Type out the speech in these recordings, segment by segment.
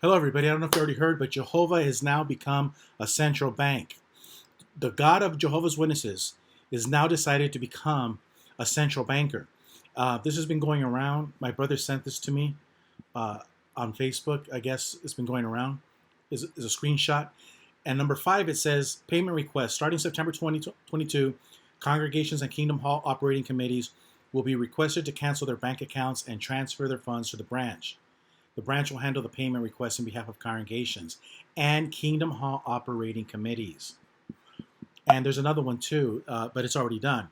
Hello, everybody. I don't know if you already heard, but Jehovah has now become a central bank. The God of Jehovah's Witnesses is now decided to become a central banker. This has been going around. My brother sent this to me on Facebook. I guess it's been going around. Is a screenshot. And number 5, it says payment request starting September 2022. Congregations and Kingdom Hall operating committees will be requested to cancel their bank accounts and transfer their funds to the branch. The branch will handle the payment requests on behalf of congregations and Kingdom Hall operating committees. And there's another one too, but it's already done.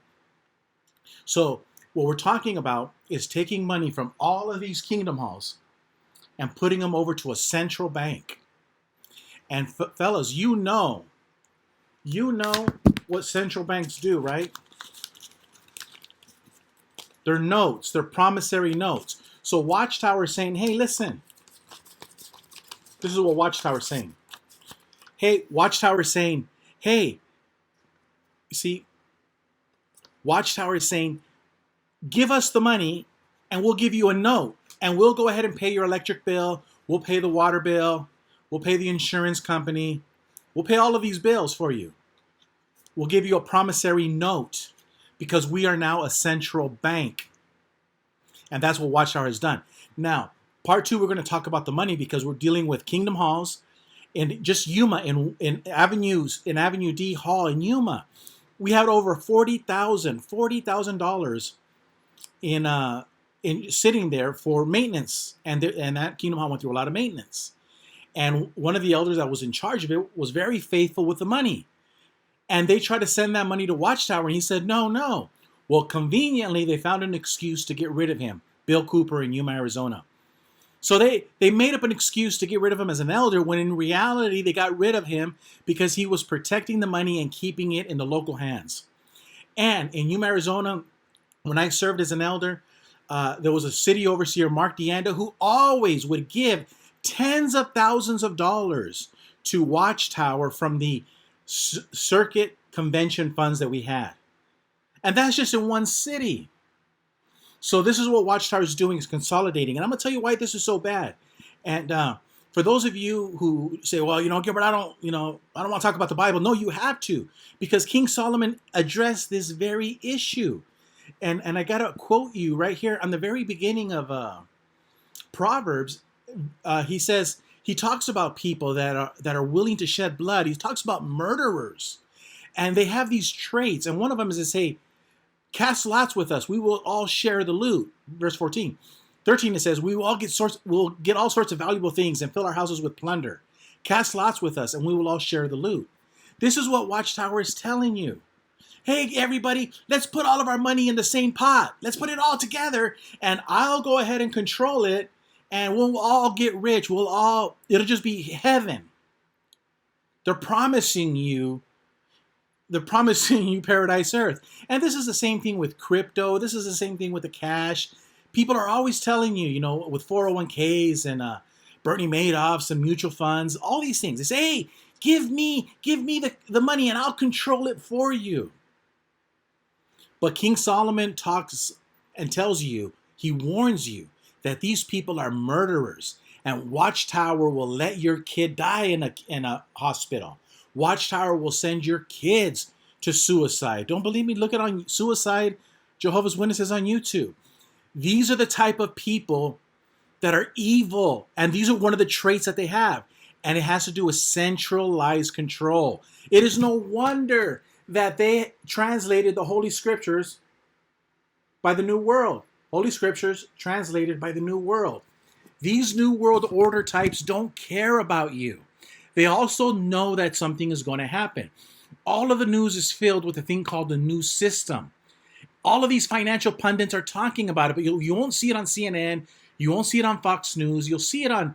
So what we're talking about is taking money from all of these Kingdom Halls and putting them over to a central bank. And fellas, you know what central banks do, right? They're notes, they're promissory notes. So Watchtower is saying, hey, listen. This is what Watchtower is saying. Hey, Watchtower is saying, hey, you see, Watchtower is saying, give us the money and we'll give you a note. And we'll go ahead and pay your electric bill. We'll pay the water bill. We'll pay the insurance company. We'll pay all of these bills for you. We'll give you a promissory note because we are now a central bank. And that's what Watchtower has done. Now, part 2, we're going to talk about the money because we're dealing with Kingdom Halls and just Yuma in Avenue D Hall in Yuma. We had over $40,000 in sitting there for maintenance, and that Kingdom Hall went through a lot of maintenance. And one of the elders that was in charge of it was very faithful with the money. And they tried to send that money to Watchtower, and he said, no. Well, conveniently, they found an excuse to get rid of him, Bill Cooper in Yuma, Arizona. So they made up an excuse to get rid of him as an elder, when in reality, they got rid of him because he was protecting the money and keeping it in the local hands. And in Yuma, Arizona, when I served as an elder, there was a city overseer, Mark DeAnda, who always would give tens of thousands of dollars to Watchtower from the circuit convention funds that we had. And that's just in one city. So this is what Watchtower is doing, is consolidating. And I'm going to tell you why this is so bad. And for those of you who say, well, Gilbert, I don't want to talk about the Bible. No, you have to, because King Solomon addressed this very issue. And I got to quote you right here on the very beginning of Proverbs. He talks about people that are willing to shed blood. He talks about murderers. And they have these traits. And one of them is to say, cast lots with us. We will all share the loot. Verse 14. 13, it says, we'll get all sorts of valuable things and fill our houses with plunder. Cast lots with us and we will all share the loot. This is what Watchtower is telling you. Hey, everybody, let's put all of our money in the same pot. Let's put it all together and I'll go ahead and control it and we'll all get rich. It'll just be heaven. They're promising you paradise earth. And this is the same thing with crypto. This is the same thing with the cash. People are always telling you, with 401ks and Bernie Madoffs and mutual funds, all these things. They say, hey, give me the money and I'll control it for you. But King Solomon talks and tells you, he warns you that these people are murderers, and Watchtower will let your kid die in a hospital. Watchtower will send your kids to suicide. Don't believe me? Look at on Suicide Jehovah's Witnesses on YouTube. These are the type of people that are evil, and these are one of the traits that they have, and it has to do with centralized control. It is no wonder that they translated the Holy Scriptures by the New World. Holy Scriptures translated by the New World. These New World Order types don't care about you. They also know that something is going to happen. All of the news is filled with a thing called the news system. All of these financial pundits are talking about it, but you won't see it on CNN. You won't see it on Fox News. You'll see it on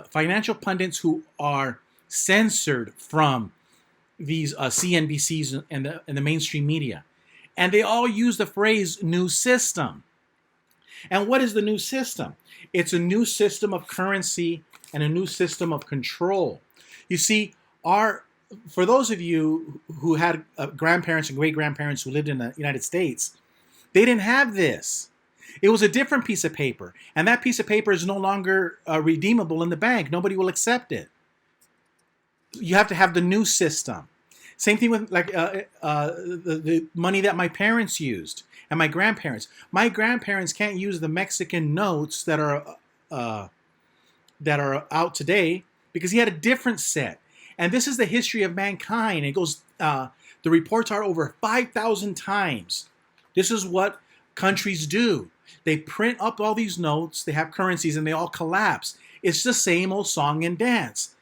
financial pundits who are censored from these CNBCs and the mainstream media. And they all use the phrase new system. And what is the new system? It's a new system of currency and a new system of control. You see, for those of you who had grandparents and great-grandparents who lived in the United States, they didn't have this. It was a different piece of paper, and that piece of paper is no longer redeemable in the bank. Nobody will accept it. You have to have the new system. Same thing with like the money that my parents used and my grandparents. My grandparents can't use the Mexican notes that are out today because he had a different set. And this is the history of mankind. It goes. The reports are over 5,000 times. This is what countries do. They print up all these notes. They have currencies, and they all collapse. It's the same old song and dance.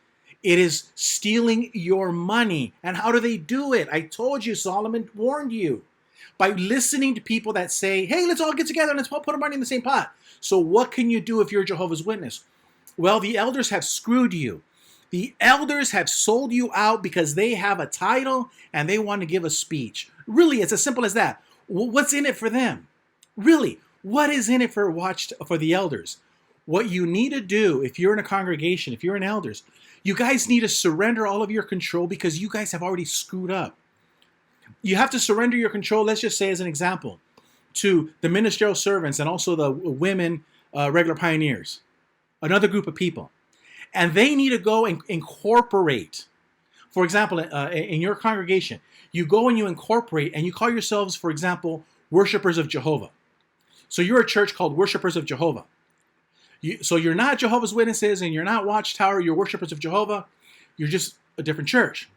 It is stealing your money. And how do they do it? I told you, Solomon warned you. By listening to people that say, hey, let's all get together and let's all put our money in the same pot. So what can you do if you're Jehovah's Witness? Well, the elders have screwed you. The elders have sold you out because they have a title and they want to give a speech. Really, it's as simple as that. What's in it for them? Really, what is in it for the elders? What you need to do if you're in a congregation, if you're in elders, you guys need to surrender all of your control because you guys have already screwed up. You have to surrender your control, let's just say as an example, to the ministerial servants and also the women regular pioneers, another group of people. And they need to go and incorporate. For example, in your congregation, you go and you incorporate and you call yourselves, for example, Worshipers of Jehovah. So you're a church called Worshipers of Jehovah. So you're not Jehovah's Witnesses and you're not Watchtower, you're Worshipers of Jehovah. You're just a different church.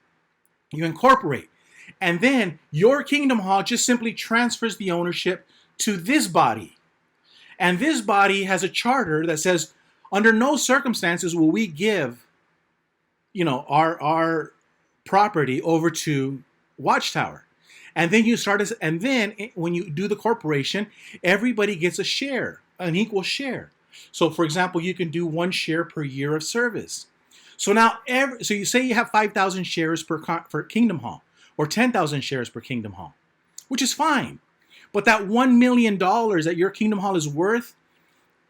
You incorporate. And then your Kingdom Hall just simply transfers the ownership to this body. And this body has a charter that says, under no circumstances will we give, our property over to Watchtower. And then when you do the corporation, everybody gets a share, an equal share. So for example, you can do 1 share per year of service. So now, so you say you have 5,000 shares for Kingdom Hall, or 10,000 shares per Kingdom Hall, which is fine. But that $1 million that your Kingdom Hall is worth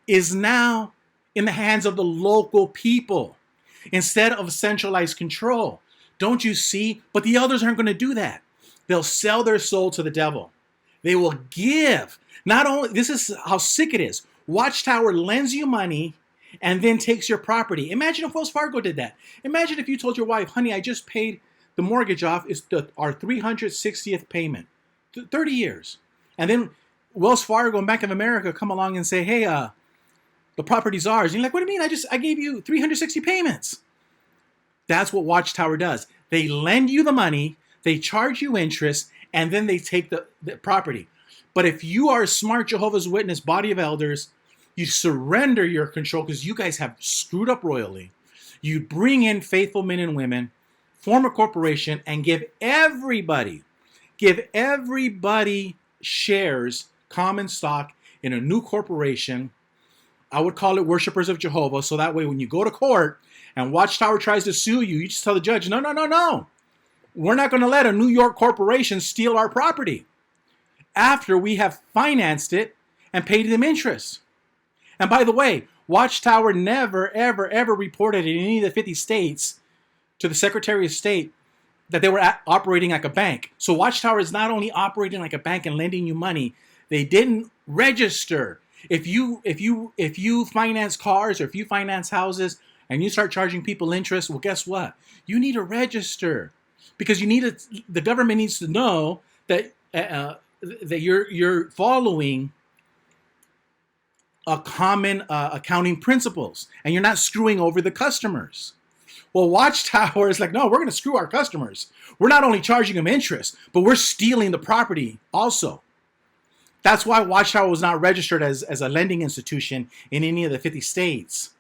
is now in the hands of the local people instead of centralized control. Don't you see? But the elders aren't going to do that. They'll sell their soul to the devil. They will give. Not only, this is how sick it is. Watchtower lends you money and then takes your property. Imagine if Wells Fargo did that. Imagine if you told your wife, honey, I just paid the mortgage off. It's our 360th payment. 30 years. And then Wells Fargo and Bank of America come along and say, hey, the property's ours. And you're like, what do you mean? I gave you 360 payments. That's what Watchtower does. They lend you the money, they charge you interest, and then they take the property. But if you are a smart Jehovah's Witness body of elders, you surrender your control because you guys have screwed up royally. You bring in faithful men and women, form a corporation, and give everybody shares, common stock in a new corporation. I would call it Worshipers of Jehovah. So that way, when you go to court and Watchtower tries to sue you, you just tell the judge, no. We're not going to let a New York corporation steal our property after we have financed it and paid them interest. And by the way, Watchtower never, ever, ever reported in any of the 50 states to the Secretary of State that they were operating like a bank. So Watchtower is not only operating like a bank and lending you money, they didn't register. If you finance cars or if you finance houses and you start charging people interest, well, guess what? You need to register because the government needs to know that that you're following a common accounting principles and you're not screwing over the customers. Well, Watchtower is like, no, we're going to screw our customers. We're not only charging them interest, but we're stealing the property also. That's why Watchtower was not registered as a lending institution in any of the 50 states.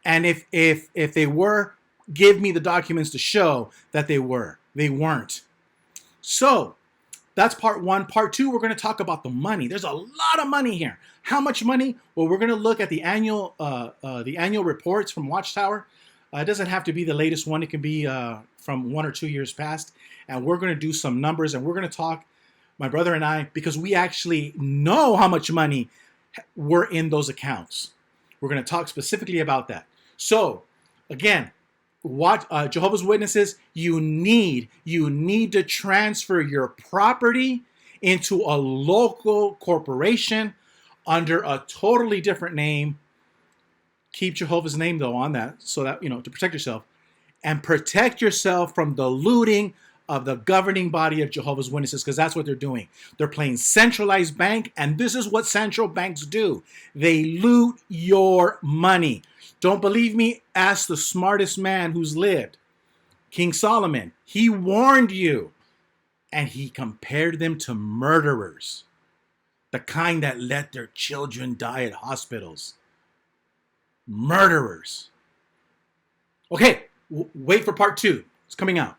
And if they were, give me the documents to show that they were. They weren't. So that's part one. Part two, we're going to talk about the money. There's a lot of money here. How much money? Well, we're going to look at the annual reports from Watchtower. It doesn't have to be the latest one. It can be from 1 or 2 years past. And we're going to do some numbers and we're going to talk, my brother and I, because we actually know how much money were in those accounts. We're going to talk specifically about that. So, again, Jehovah's Witnesses, you need to transfer your property into a local corporation under a totally different name. Keep Jehovah's name, though, on that, so that, to protect yourself. And protect yourself from the looting of the governing body of Jehovah's Witnesses, because that's what they're doing. They're playing centralized bank, and this is what central banks do. They loot your money. Don't believe me? Ask the smartest man who's lived, King Solomon. He warned you, and he compared them to murderers, the kind that let their children die at hospitals. Murderers. Okay, wait for part 2. It's coming out.